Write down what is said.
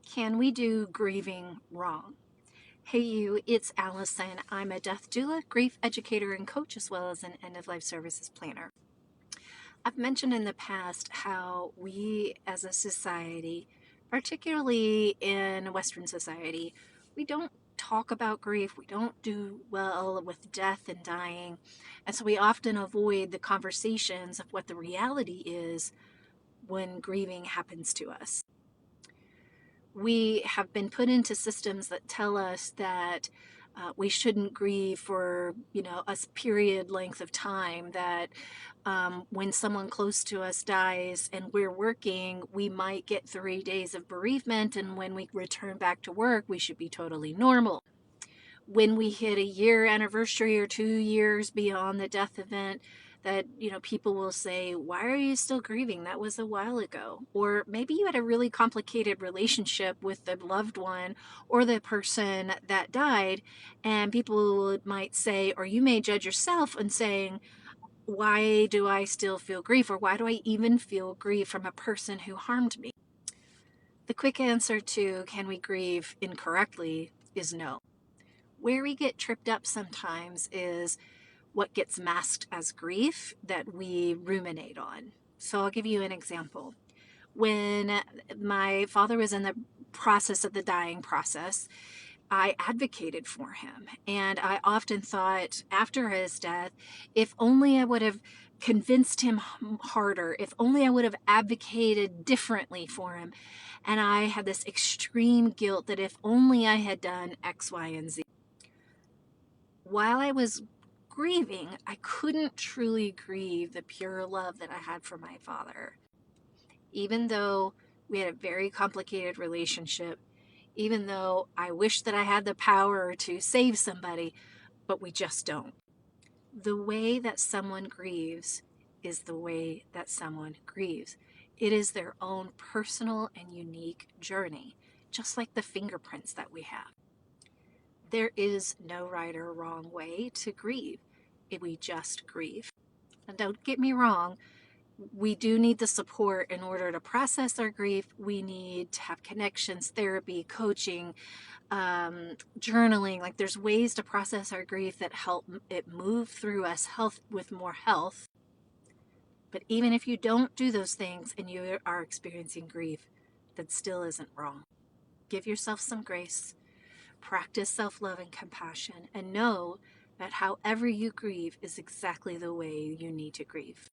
Can we do grieving wrong? Hey you, it's Allison. I'm a death doula, grief educator, and coach, as well as an end-of-life services planner. I've mentioned in the past how we as a society, particularly in Western society, we don't talk about grief. We don't do well with death and dying. And so we often avoid the conversations of what the reality is when grieving happens to us. We have been put into systems that tell us that we shouldn't grieve for, a period length of time, that when someone close to us dies and we're working, we might get 3 days of bereavement, and when we return back to work, we should be totally normal. When we hit a year anniversary or 2 years beyond the death event, that people will say, why are you still grieving? That was a while ago. Or maybe you had a really complicated relationship with the loved one or the person that died, and people might say, or you may judge yourself and saying, why do I still feel grief? Or why do I even feel grief from a person who harmed me? The quick answer to can we grieve incorrectly is no. Where we get tripped up sometimes is what gets masked as grief that we ruminate on. So I'll give you an example. When my father was in the process of the dying process, I advocated for him. And I often thought after his death, if only I would have convinced him harder, if only I would have advocated differently for him. And I had this extreme guilt that if only I had done X, Y, and Z. While I was grieving, I couldn't truly grieve the pure love that I had for my father. Even though we had a very complicated relationship, even though I wish that I had the power to save somebody, but we just don't. The way that someone grieves is the way that someone grieves. It is their own personal and unique journey, just like the fingerprints that we have. There is no right or wrong way to grieve. We just grieve. And don't get me wrong, we do need the support in order to process our grief. We need to have connections, therapy, coaching, journaling. Like there's ways to process our grief that help it move through us with more health. But even if you don't do those things and you are experiencing grief, that still isn't wrong. Give yourself some grace. Practice self-love and compassion, and know that however you grieve is exactly the way you need to grieve.